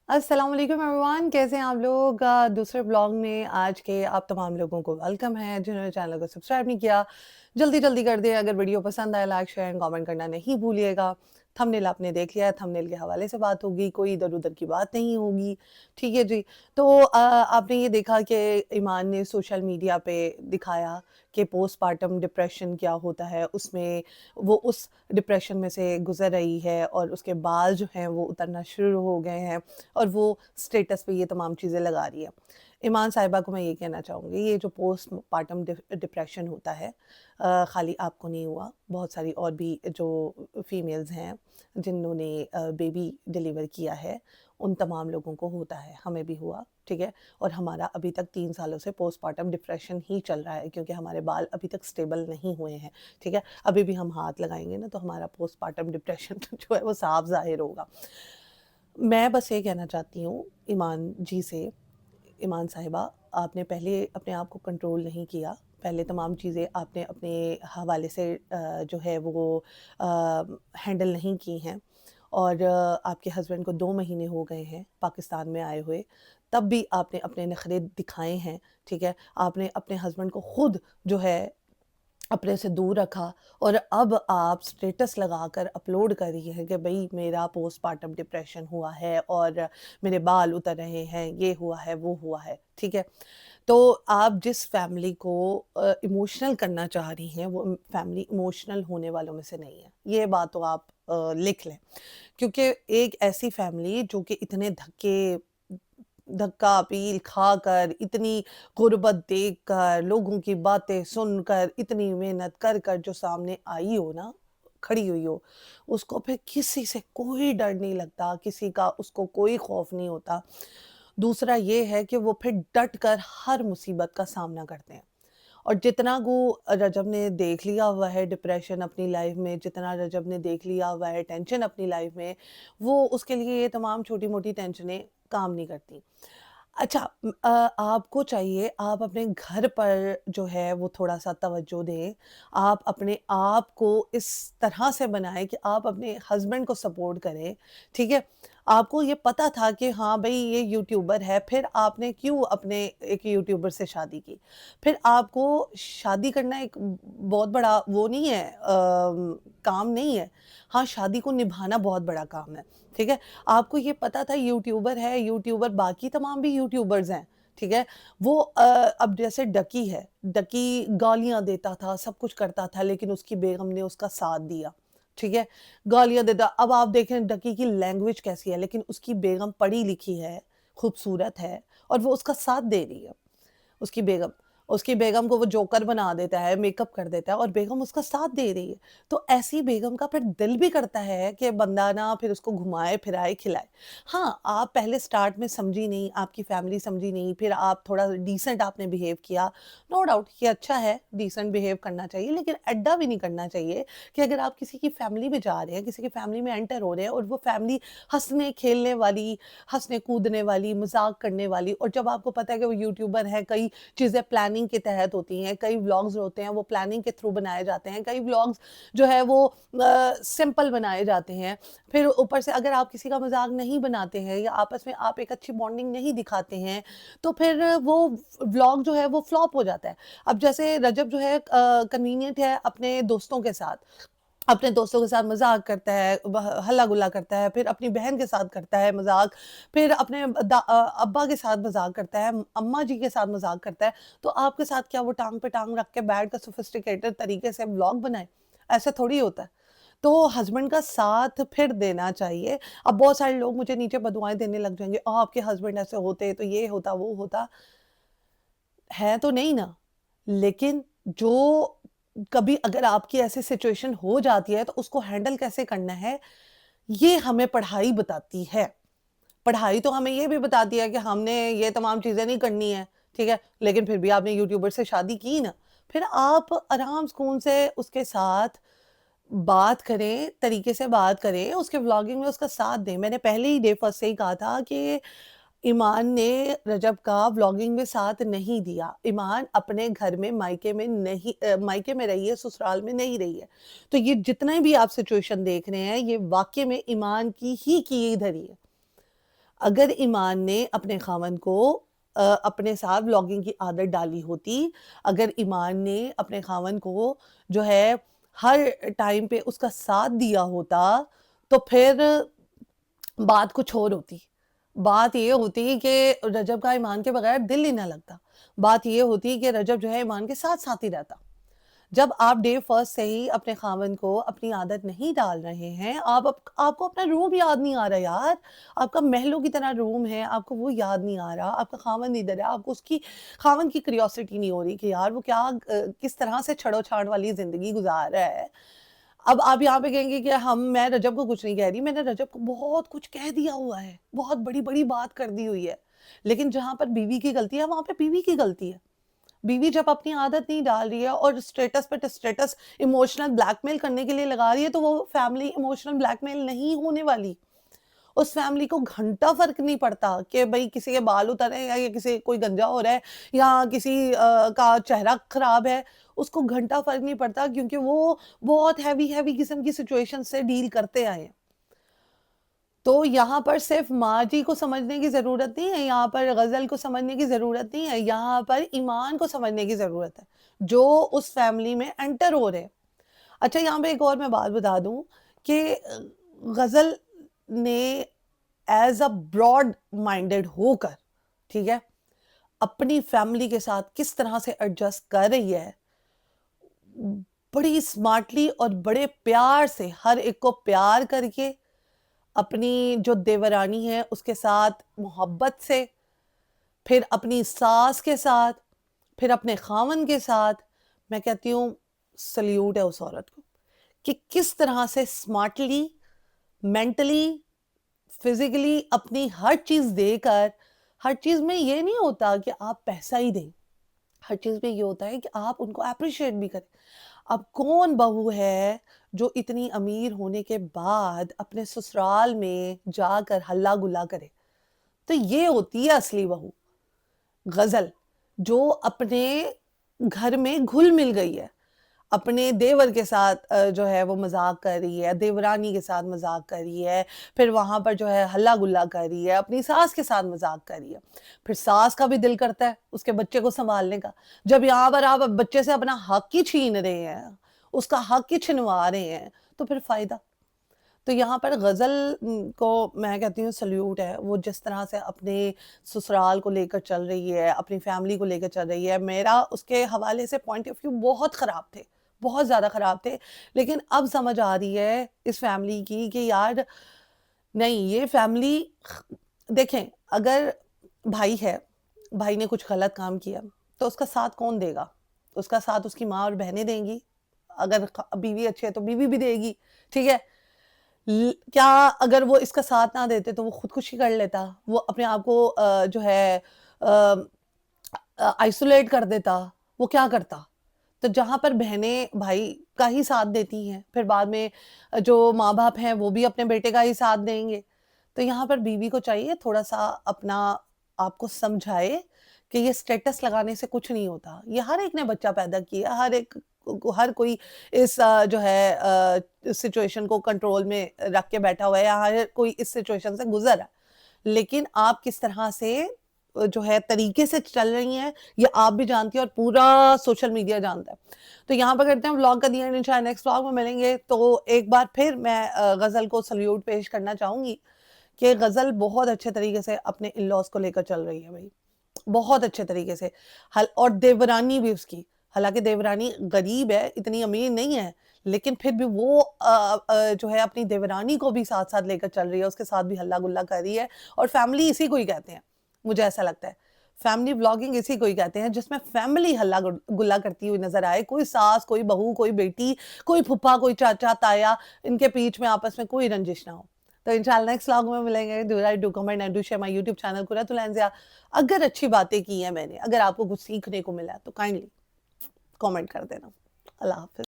अस्सलाम वालेकुम एवरीवन, कैसे हैं आप लोग। दूसरे ब्लॉग में आज के आप तमाम लोगों को वेलकम है जिन्होंने चैनल को सब्सक्राइब नहीं किया। जल्दी जल्दी कर दें। अगर वीडियो पसंद आए लाइक शेयर एंड कमेंट करना नहीं भूलिएगा। थंबनेल आपने देख लिया है, थंबनेल के हवाले से बात होगी, कोई इधर उधर की बात नहीं होगी। ठीक है जी। तो आपने ये देखा कि ईमान ने सोशल मीडिया पे दिखाया कि पोस्टपार्टम डिप्रेशन क्या होता है। उसमें वो उस डिप्रेशन में से गुजर रही है और उसके बाल जो हैं वो उतरना शुरू हो गए हैं और वो स्टेटस पे ये तमाम चीज़ें लगा रही है। ईमान साहिबा को मैं ये कहना चाहूँगी, ये जो पोस्टपार्टम डिप्रेशन होता है, खाली आपको नहीं हुआ, बहुत सारी और भी जो फीमेल्स हैं जिन्होंने बेबी डिलीवर किया है, उन तमाम लोगों को होता है, हमें भी हुआ, ठीक है। और हमारा अभी तक 3 सालों से पोस्टपार्टम डिप्रेशन ही चल रहा है क्योंकि हमारे बाल अभी तक स्टेबल नहीं हुए हैं, ठीक है। अभी भी हम हाथ लगाएँगे ना तो हमारा पोस्टपार्टम डिप्रेशन जो है वो साफ ज़ाहिर होगा। मैं बस ये कहना चाहती हूँ ईमान जी से, ईमान साहिबा, आपने पहले अपने आप को कंट्रोल नहीं किया। पहले तमाम चीज़ें आपने अपने हवाले से जो है वो अ, हैंडल नहीं की हैं और आपके हस्बैंड को 2 महीने हो गए हैं पाकिस्तान में आए हुए, तब भी आपने अपने नखरे दिखाए हैं, ठीक है? आपने अपने हस्बैंड को खुद जो है अपने से दूर रखा और अब आप स्टेटस लगाकर अपलोड कर रही हैं कि भई मेरा पोस्टपार्टम डिप्रेशन हुआ है और मेरे बाल उतर रहे हैं, ये हुआ है, वो हुआ है, ठीक है? तो आप जिस फैमिली को इमोशनल करना चाह रही हैं, वो फैमिली इमोशनल होने वालों में से नहीं है। ये बात तो आप लिख लें। क्योंकि एक ऐसी फैमिली जो कि इतने धक्का-पील खाकर, इतनी गुर्बत देखकर, लोगों की बातें सुनकर, इतनी मेहनत कर कर जो सामने आई हो ना, खड़ी हुई हो, उसको फिर किसी से कोई डर नहीं लगता, किसी का उसको कोई खौफ नहीं होता। दूसरा ये है कि वो फिर डट कर हर मुसीबत का सामना करते हैं। और जितना वो रजब ने देख लिया हुआ है डिप्रेशन अपनी लाइफ में, जितना रजब ने देख लिया हुआ है टेंशन अपनी लाइफ में, वो उसके लिए ये तमाम छोटी-मोटी टेंशनें काम नहीं करती। अच्छा, आपको चाहिए आप अपने घर पर जो है वो थोड़ा-सा तवज्जो दें। आप अपने आप को इस तरह से बनाएँ कि आप अपने हस्बैंड को सपोर्ट करें, ठीक है? आपको ये पता था कि हाँ, भई ये यूट्यूबर है, फिर आपने क्यों अपने एक यूट्यूबर से शादी की? फिर आपको शादी करना एक बहुत बड़ा वो नहीं है, काम नहीं है। हाँ, शादी को निभाना बहुत बड़ा काम है, ठीक है? आपको ये पता था यूट्यूबर है, यूट्यूबर बाकी तमाम भी यूट्यूबर्स हैं, ठीक है? वो अब जैसे डकी है, डकी गालियाँ देता था, सब कुछ करता था लेकिन उसकी बेगम ने उसका साथ दिया, ठीक है? गालियाँ देता, अब आप देखें डकी की लैंग्वेज कैसी है लेकिन उसकी बेगम पढ़ी-लिखी है, खूबसूरत है और वो उसका साथ दे रही है। उसकी बेगम। उसकी बेगम को वो जोकर बना देता है, मेकअप कर देता है और बेगम उसका साथ दे रही है। तो ऐसी बेगम का फिर दिल भी करता है कि बंदा ना फिर उसको घुमाए-फिराए, खिलाए। हाँ, आप पहले स्टार्ट में समझी नहीं, आपकी फैमिली समझी नहीं, फिर आप थोड़ा डिसेंट आपने बिहेव किया। नो डाउट ये अच्छा है, डिसेंट बिहेव करना चाहिए, लेकिन एड्डा भी नहीं करना चाहिए कि अगर आप किसी की फैमिली में जा रहे हैं, किसी की फैमिली में एंटर हो रहे हैं और वो फैमिली हँसने-खेलने वाली, हँसने-कूदने वाली, मज़ाक करने वाली, और जब आपको पता है कि वो यूट्यूबर है, कई चीज़ें प्लानिंग के तहत होती हैं, कई व्लॉग्स होते हैं वो प्लानिंग के थ्रू बनाए जाते हैं, कई व्लॉग्स जो है वो सिंपल बनाए जाते हैं। फिर ऊपर से अगर आप किसी का मज़ाक नहीं बनाते हैं या आपस में आप एक अच्छी बॉन्डिंग नहीं दिखाते हैं, तो फिर वो व्लॉग जो है वो फ्लॉप हो जाता है। अब जैसे रजब जो है कन्वीनिएंट है अपने दोस्तों के साथ, अपने दोस्तों के साथ मज़ाक करता है, हल्ला-गुल्ला करता है, फिर अपनी बहन के साथ करता है मज़ाक, फिर अपने अब्बा के साथ मज़ाक करता है, अम्मा जी के साथ मज़ाक करता है। तो आपके साथ क्या वो टाँग पे टाँग रख के बैठ कर सोफ़िस्टिकेटेड तरीके से व्लॉग बनाए? ऐसा थोड़ी होता है। तो हस्बैंड का साथ फिर देना चाहिए। अब बहुत सारे लोग मुझे नीचे बदुआएँ देने लग जाएँगे, आपके हस्बैंड ऐसे होते तो ये होता, वो होता। है तो नहीं ना, लेकिन जो कभी अगर आपकी ऐसी सिचुएशन हो जाती है तो उसको हैंडल कैसे करना है, ये हमें पढ़ाई बताती है। पढ़ाई तो हमें ये भी बताती है कि हमने ये तमाम चीज़ें नहीं करनी है, ठीक है? लेकिन फिर भी आपने यूट्यूबर से शादी की ना, फिर आप आराम सुकून से उसके साथ बात करें, तरीके से बात करें, उसके व्लॉगिंग में उसका साथ दें। मैंने पहले ही डे फर्स्ट से ही कहा था कि ईमान ने रजब का व्लॉगिंग में साथ नहीं दिया। ईमान अपने घर में मायके में नहीं, मायके में रही है, ससुराल में नहीं रही है। तो ये जितने भी आप सिचुएशन देख रहे हैं, ये वाक़ई में ईमान की ही धरी है। اگر ایمان نے اپنے خاوند کو اپنے ساتھ بلاگنگ کی عادت ڈالی ہوتی، اگر ایمان نے اپنے خاوند کو جو ہے ہر ٹائم پہ اس کا ساتھ دیا ہوتا، تو پھر بات کچھ اور ہوتی. بات یہ ہوتی کہ رجب کا ایمان کے بغیر دل ہی نہ لگتا. بات یہ ہوتی کہ رجب جو ہے ایمان کے ساتھ ساتھ ہی رہتا. جب آپ ڈے فرسٹ سے ہی اپنے خاوند کو اپنی عادت نہیں ڈال رہے ہیں، آپ کو اپنا روم یاد نہیں آ رہا یار، آپ کا محلوں کی طرح روم ہے، آپ کو وہ یاد نہیں آ رہا، آپ کا خاوند ادھر ہے، آپ کو اس کی خاوند کی کریوسٹی نہیں ہو رہی کہ یار وہ کیا کس طرح سے چھڑو چھاڑ والی زندگی گزار رہا ہے. اب آپ یہاں پہ کہیں گے کہ میں رجب کو کچھ نہیں کہہ رہی، میں نے رجب کو بہت کچھ کہہ دیا ہوا ہے، بہت بڑی بڑی بات کر دی ہوئی ہے. لیکن جہاں پر بیوی کی غلطی ہے وہاں پہ بیوی کی غلطی ہے. بیوی جب اپنی عادت نہیں ڈال رہی ہے اور اسٹیٹس پہ اسٹیٹس ایموشنل بلیک میل کرنے کے لیے لگا رہی ہے، تو وہ فیملی ایموشنل بلیک میل نہیں ہونے والی. اس فیملی کو گھنٹہ فرق نہیں پڑتا کہ بھئی کسی کے بال اتر ہیں یا کسی کوئی گنجا ہو رہا ہے یا کسی کا چہرہ خراب ہے، اس کو گھنٹہ فرق نہیں پڑتا، کیونکہ وہ بہت ہیوی قسم کی سچویشن سے ڈیل کرتے آئے ہیں. تو یہاں پر صرف ماں جی کو سمجھنے کی ضرورت نہیں ہے، یہاں پر غزل کو سمجھنے کی ضرورت نہیں ہے، یہاں پر ایمان کو سمجھنے کی ضرورت ہے جو اس فیملی میں انٹر ہو رہے. اچھا یہاں پہ ایک اور میں بات بتا دوں کہ غزل نے ایز اے براڈ مائنڈڈ ہو کر، ٹھیک ہے، اپنی فیملی کے ساتھ کس طرح سے ایڈجسٹ کر رہی ہے، بڑی اسمارٹلی اور بڑے پیار سے ہر ایک کو پیار کر کے، اپنی جو دیورانی ہے اس کے ساتھ محبت سے، پھر اپنی ساس کے ساتھ، پھر اپنے خاوند کے ساتھ. میں کہتی ہوں سلیوٹ ہے اس عورت کو کہ کس طرح سے اسمارٹلی، مینٹلی، فزیکلی اپنی ہر چیز دے کر. ہر چیز میں یہ نہیں ہوتا کہ آپ پیسہ ہی دیں، ہر چیز میں یہ ہوتا ہے کہ آپ ان کو اپریشیٹ بھی کریں. اب کون بہو ہے جو اتنی امیر ہونے کے بعد اپنے سسرال میں جا کر ہلا گلا کرے؟ تو یہ ہوتی ہے اصلی بہو غزل، جو اپنے گھر میں گھل مل گئی ہے، اپنے دیور کے ساتھ جو ہے وہ مذاق کر رہی ہے، دیورانی کے ساتھ مذاق کر رہی ہے، پھر وہاں پر جو ہے ہلا گلا کر رہی ہے، اپنی ساس کے ساتھ مذاق کر رہی ہے. پھر ساس کا بھی دل کرتا ہے اس کے بچے کو سنبھالنے کا. جب یہاں پر آپ بچے سے اپنا حق ہی چھین رہے ہیں، اس کا حق ہی چھنوا رہے ہیں، تو پھر فائدہ. تو یہاں پر غزل کو میں کہتی ہوں سلیوٹ ہے، وہ جس طرح سے اپنے سسرال کو لے کر چل رہی ہے، اپنی فیملی کو لے کر چل رہی ہے. میرا اس کے حوالے سے پوائنٹ آف ویو بہت خراب تھے، بہت زیادہ خراب تھے، لیکن اب سمجھ آ رہی ہے اس فیملی کی کہ یار نہیں، یہ فیملی دیکھیں، اگر بھائی ہے، بھائی نے کچھ غلط کام کیا تو اس کا ساتھ کون دے گا؟ اس کا ساتھ اس کی ماں اور بہنیں دیں گی، اگر بیوی اچھی ہے تو بیوی بھی دے گی، ٹھیک ہے. کیا اگر وہ اس کا ساتھ نہ دیتے تو وہ خودکشی کر لیتا، وہ اپنے آپ کو جو ہے آئسولیٹ کر دیتا، وہ کیا کرتا؟ تو جہاں پر بہنیں بھائی کا ہی ساتھ دیتی ہیں، پھر بعد میں جو ماں باپ ہیں وہ بھی اپنے بیٹے کا ہی ساتھ دیں گے. تو یہاں پر بیوی کو چاہیے تھوڑا سا اپنا آپ کو سمجھائے کہ یہ سٹیٹس لگانے سے کچھ نہیں ہوتا. یہ ہر ایک نے بچہ پیدا کیا، ہر کوئی اس جو ہے سچویشن کو کنٹرول میں رکھ کے بیٹھا ہوا ہے، ہر کوئی اس سچویشن سے گزر ہے. لیکن آپ کس طرح سے جو ہے طریقے سے چل رہی ہیں یہ آپ بھی جانتی ہیں اور پورا سوشل میڈیا جانتا ہے. تو یہاں پر کرتے ہیں ولاگ کا دیا، انشاءاللہ نیکسٹ ولاگ میں ملیں گے. تو ایک بار پھر میں غزل کو سلیوٹ پیش کرنا چاہوں گی کہ غزل بہت اچھے طریقے سے اپنے ان لاز کو لے کر چل رہی ہے بھائی، بہت اچھے طریقے سے. اور دیورانی بھی اس کی، حالانکہ دیورانی غریب ہے، اتنی امیر نہیں ہے، لیکن پھر بھی وہ جو ہے اپنی دیورانی کو بھی ساتھ ساتھ لے کر چل رہی ہے، اس کے ساتھ بھی ہلا گلا کر رہی ہے. اور فیملی اسی کو ہی کہتے ہیں، مجھے ایسا لگتا ہے فیملی بلاگنگ اسی کو ہی کہتے ہیں جس میں فیملی ہلا گلا کرتی ہوئی نظر آئے. کوئی ساس، کوئی بہو، کوئی بیٹی، کوئی پھپھا، کوئی چاچا، تایا، ان کے بیچ میں آپس میں کوئی رنجش نہ ہو. تو انشاءاللہ نیکسٹ ولاگ میں ملیں گے. Do like, do comment and do share my YouTube channel Quratulain. اگر اچھی باتیں کی ہیں میں نے، اگر آپ کو کچھ سیکھنے کو ملا تو کائنڈلی کامنٹ کر دینا. اللہ حافظ.